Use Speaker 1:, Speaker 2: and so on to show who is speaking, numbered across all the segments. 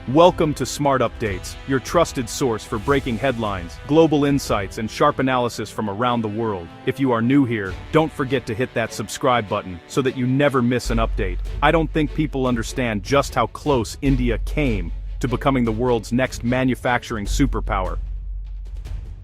Speaker 1: Welcome to Smart Updates, your trusted source for breaking headlines, global insights, and sharp analysis from around the world. If you are new here, don't forget to hit that subscribe button so that you never miss an update. I don't think people understand just how close India came to becoming the world's next manufacturing superpower.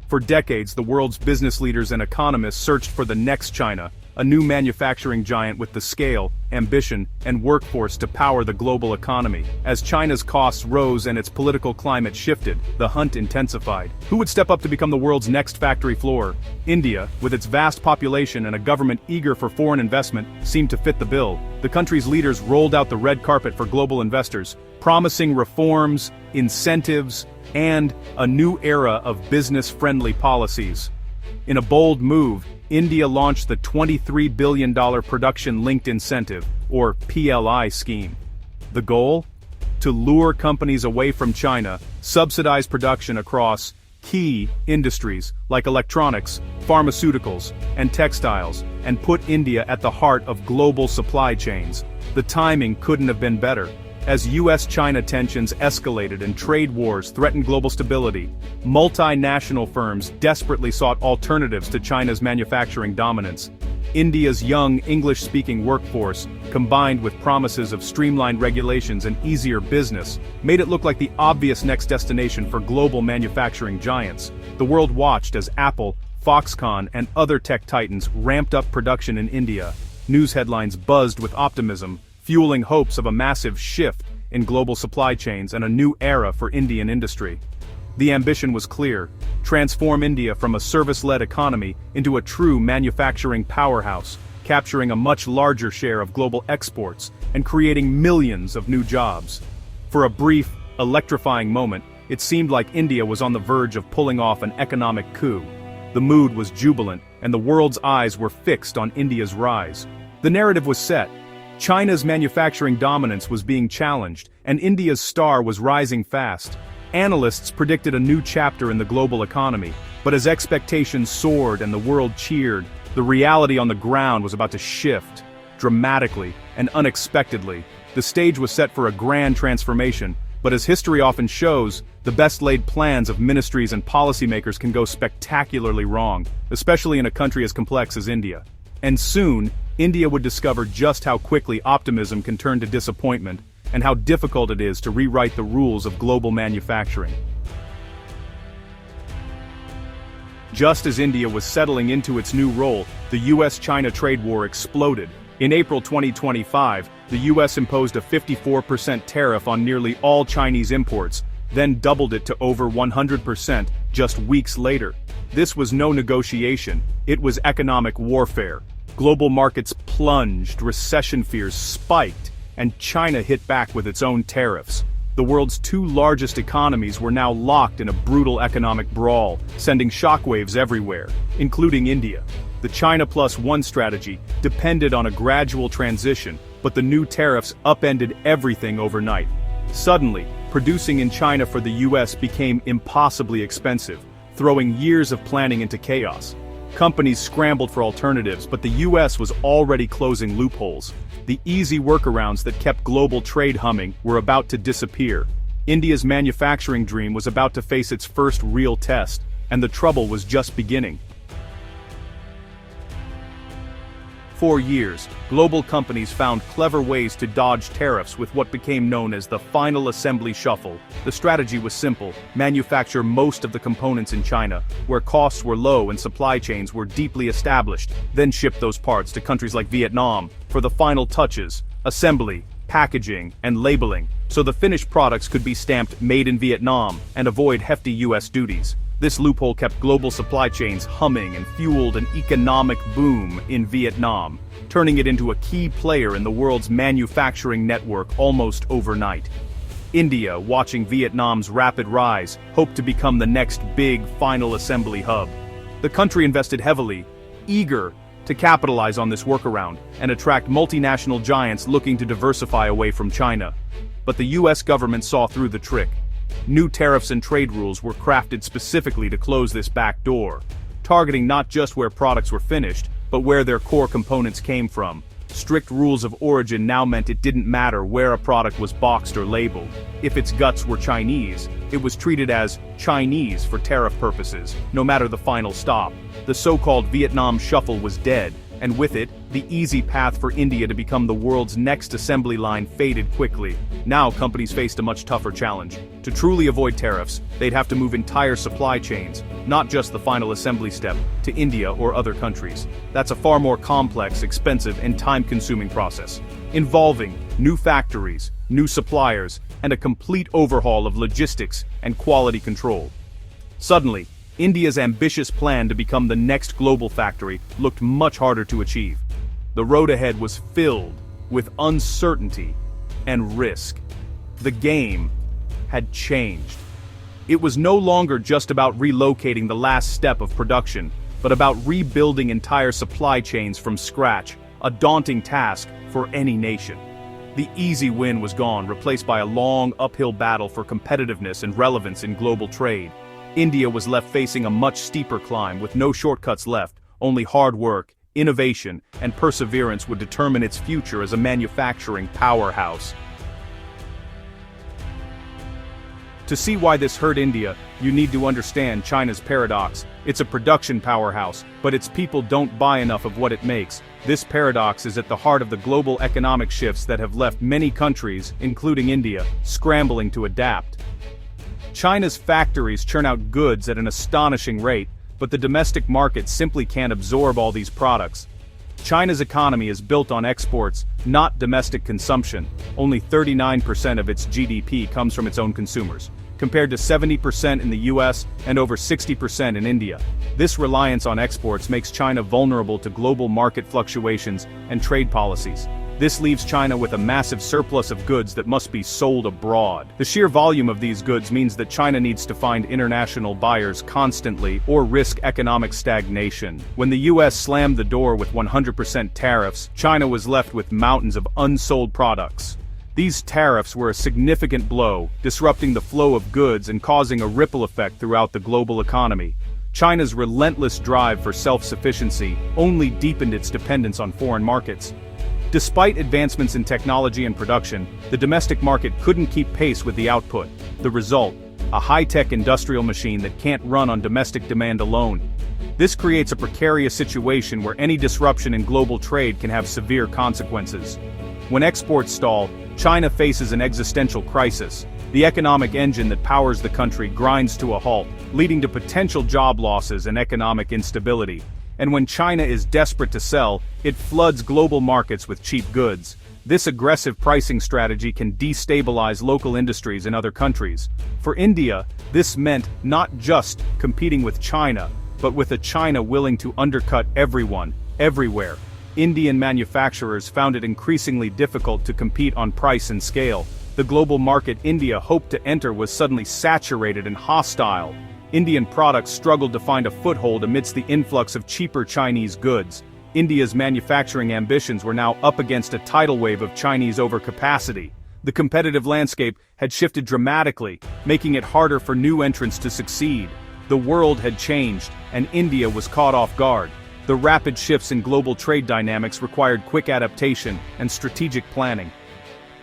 Speaker 1: For decades, the world's business leaders and economists searched for the next China, a new manufacturing giant with the scale, ambition, and workforce to power the global economy. As China's costs rose and its political climate shifted, the hunt intensified. Who would step up to become the world's next factory floor? India, with its vast population and a government eager for foreign investment, seemed to fit the bill. The country's leaders rolled out the red carpet for global investors, promising reforms, incentives, and a new era of business-friendly policies. In a bold move, India launched the $23 billion Production-Linked Incentive, or PLI scheme. The goal? To lure companies away from China, subsidize production across key industries like electronics, pharmaceuticals, and textiles, and put India at the heart of global supply chains. The timing couldn't have been better. As US-China tensions escalated and trade wars threatened global stability, multinational firms desperately sought alternatives to China's manufacturing dominance. India's young English-speaking workforce, combined with promises of streamlined regulations and easier business, made it look like the obvious next destination for global manufacturing giants. The world watched as Apple, Foxconn, and other tech titans ramped up production in India. News headlines buzzed with optimism, fueling hopes of a massive shift in global supply chains and a new era for Indian industry. The ambition was clear: transform India from a service-led economy into a true manufacturing powerhouse, capturing a much larger share of global exports and creating millions of new jobs. For a brief, electrifying moment, it seemed like India was on the verge of pulling off an economic coup. The mood was jubilant, and the world's eyes were fixed on India's rise. The narrative was set. China's manufacturing dominance was being challenged, and India's star was rising fast. Analysts predicted a new chapter in the global economy, but as expectations soared and the world cheered, the reality on the ground was about to shift, dramatically and unexpectedly. The stage was set for a grand transformation, but as history often shows, the best-laid plans of ministries and policymakers can go spectacularly wrong, especially in a country as complex as India. And soon, India would discover just how quickly optimism can turn to disappointment, and how difficult it is to rewrite the rules of global manufacturing. Just as India was settling into its new role, the US-China trade war exploded. In April 2025, the US imposed a 54% tariff on nearly all Chinese imports, then doubled it to over 100% just weeks later. This was no negotiation, it was economic warfare. Global markets plunged, recession fears spiked, and China hit back with its own tariffs. The world's two largest economies were now locked in a brutal economic brawl, sending shockwaves everywhere, including India. The China Plus One strategy depended on a gradual transition, but the new tariffs upended everything overnight. Suddenly, producing in China for the US became impossibly expensive, throwing years of planning into chaos. Companies scrambled for alternatives, but the US was already closing loopholes. The easy workarounds that kept global trade humming were about to disappear. India's manufacturing dream was about to face its first real test, and the trouble was just beginning. For years, global companies found clever ways to dodge tariffs with what became known as the final assembly shuffle. The strategy was simple: manufacture most of the components in China, where costs were low and supply chains were deeply established, then ship those parts to countries like Vietnam for the final touches: assembly, packaging, and labeling, so the finished products could be stamped "Made in Vietnam" and avoid hefty US duties. This loophole kept global supply chains humming and fueled an economic boom in Vietnam, turning it into a key player in the world's manufacturing network almost overnight. India, watching Vietnam's rapid rise, hoped to become the next big final assembly hub. The country invested heavily, eager to capitalize on this workaround and attract multinational giants looking to diversify away from China. But the US government saw through the trick. New tariffs and trade rules were crafted specifically to close this back door, targeting not just where products were finished, but where their core components came from. Strict rules of origin now meant it didn't matter where a product was boxed or labeled. If its guts were Chinese, it was treated as Chinese for tariff purposes, no matter the final stop. The so-called Vietnam Shuffle was dead, and with it, the easy path for India to become the world's next assembly line faded quickly. Now companies faced a much tougher challenge. To truly avoid tariffs, they'd have to move entire supply chains, not just the final assembly step, to India or other countries. That's a far more complex, expensive, and time-consuming process, involving new factories, new suppliers, and a complete overhaul of logistics and quality control. Suddenly, India's ambitious plan to become the next global factory looked much harder to achieve. The road ahead was filled with uncertainty and risk. The game had changed. It was no longer just about relocating the last step of production, but about rebuilding entire supply chains from scratch, a daunting task for any nation. The easy win was gone, replaced by a long, uphill battle for competitiveness and relevance in global trade. India was left facing a much steeper climb with no shortcuts left, only hard work, innovation, and perseverance would determine its future as a manufacturing powerhouse. To see why this hurt India, you need to understand China's paradox. It's a production powerhouse, but its people don't buy enough of what it makes. This paradox is at the heart of the global economic shifts that have left many countries, including India, scrambling to adapt. China's factories churn out goods at an astonishing rate, but the domestic market simply can't absorb all these products. China's economy is built on exports, not domestic consumption. Only 39% of its GDP comes from its own consumers, compared to 70% in the US and over 60% in India. This reliance on exports makes China vulnerable to global market fluctuations and trade policies. This leaves China with a massive surplus of goods that must be sold abroad. The sheer volume of these goods means that China needs to find international buyers constantly or risk economic stagnation. When the US slammed the door with 100% tariffs, China was left with mountains of unsold products. These tariffs were a significant blow, disrupting the flow of goods and causing a ripple effect throughout the global economy. China's relentless drive for self-sufficiency only deepened its dependence on foreign markets. Despite advancements in technology and production, the domestic market couldn't keep pace with the output. The result, a high-tech industrial machine that can't run on domestic demand alone. This creates a precarious situation where any disruption in global trade can have severe consequences. When exports stall, China faces an existential crisis. The economic engine that powers the country grinds to a halt, leading to potential job losses and economic instability. And when China is desperate to sell, it floods global markets with cheap goods. This aggressive pricing strategy can destabilize local industries in other countries. For India, this meant not just competing with China, but with a China willing to undercut everyone, everywhere. Indian manufacturers found it increasingly difficult to compete on price and scale. The global market India hoped to enter was suddenly saturated and hostile. Indian products struggled to find a foothold amidst the influx of cheaper Chinese goods. India's manufacturing ambitions were now up against a tidal wave of Chinese overcapacity. The competitive landscape had shifted dramatically, making it harder for new entrants to succeed. The world had changed, and India was caught off guard. The rapid shifts in global trade dynamics required quick adaptation and strategic planning.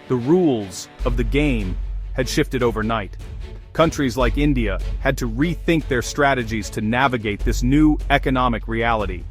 Speaker 1: The rules of the game had shifted overnight. Countries like India had to rethink their strategies to navigate this new economic reality.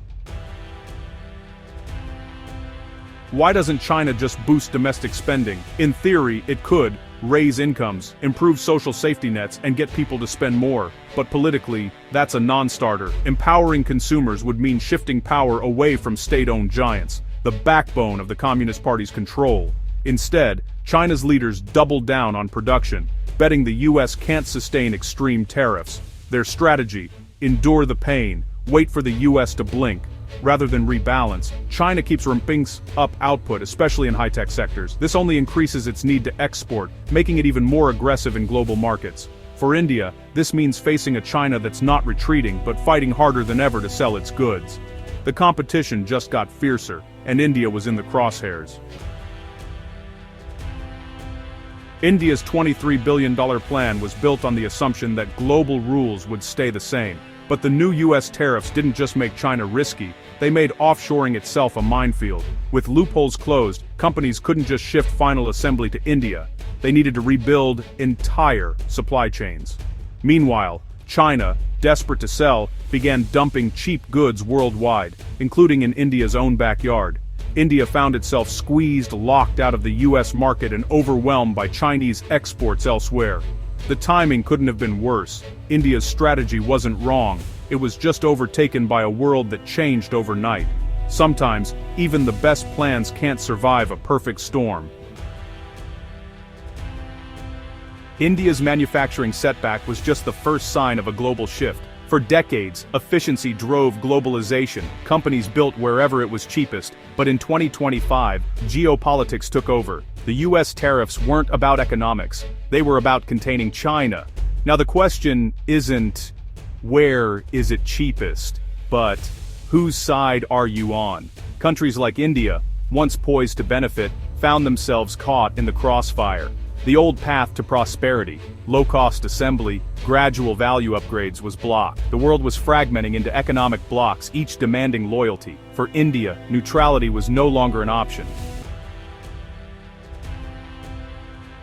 Speaker 1: Why doesn't China just boost domestic spending? In theory, it could raise incomes, improve social safety nets, and get people to spend more. But politically, that's a non-starter. Empowering consumers would mean shifting power away from state-owned giants, the backbone of the Communist Party's control. Instead, China's leaders doubled down on production, betting the US can't sustain extreme tariffs. Their strategy, endure the pain, wait for the US to blink. Rather than rebalance, China keeps ramping up output, especially in high-tech sectors. This only increases its need to export, making it even more aggressive in global markets. For India, this means facing a China that's not retreating but fighting harder than ever to sell its goods. The competition just got fiercer, and India was in the crosshairs. India's $23 billion plan was built on the assumption that global rules would stay the same. But the new US tariffs didn't just make China risky, they made offshoring itself a minefield. With loopholes closed, companies couldn't just shift final assembly to India. They needed to rebuild entire supply chains. Meanwhile, China, desperate to sell, began dumping cheap goods worldwide, including in India's own backyard. India found itself squeezed, locked out of the US market and overwhelmed by Chinese exports elsewhere. The timing couldn't have been worse. India's strategy wasn't wrong, it was just overtaken by a world that changed overnight. Sometimes, even the best plans can't survive a perfect storm. India's manufacturing setback was just the first sign of a global shift. For decades, efficiency drove globalization. Companies built wherever it was cheapest. But in 2025, geopolitics took over. The US tariffs weren't about economics. They were about containing China. Now the question isn't, where is it cheapest? But, whose side are you on? Countries like India, once poised to benefit, found themselves caught in the crossfire. The old path to prosperity, low-cost assembly, gradual value upgrades was blocked. The world was fragmenting into economic blocks, each demanding loyalty. For India, neutrality was no longer an option.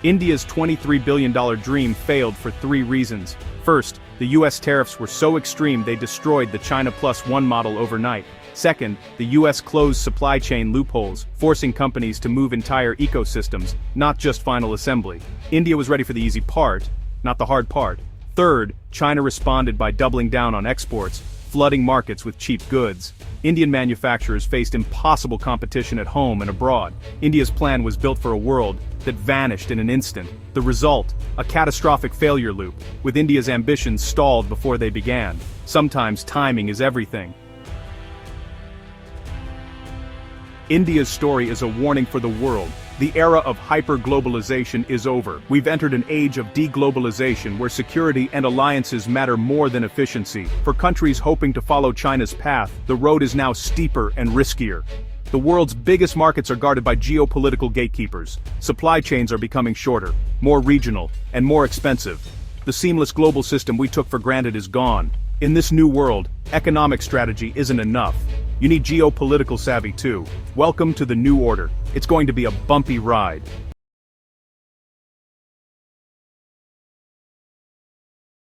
Speaker 1: India's $23 billion dream failed for three reasons. First, the US tariffs were so extreme they destroyed the China Plus One model overnight. Second, the US closed supply chain loopholes, forcing companies to move entire ecosystems, not just final assembly. India was ready for the easy part, not the hard part. Third, China responded by doubling down on exports, flooding markets with cheap goods. Indian manufacturers faced impossible competition at home and abroad. India's plan was built for a world that vanished in an instant. The result, a catastrophic failure loop, with India's ambitions stalled before they began. Sometimes timing is everything. India's story is a warning for the world. The era of hyper-globalization is over. We've entered an age of deglobalization where security and alliances matter more than efficiency. For countries hoping to follow China's path, the road is now steeper and riskier. The world's biggest markets are guarded by geopolitical gatekeepers. Supply chains are becoming shorter, more regional, and more expensive. The seamless global system we took for granted is gone. In this new world, economic strategy isn't enough. You need geopolitical savvy too. Welcome to the new order. It's going to be a bumpy ride.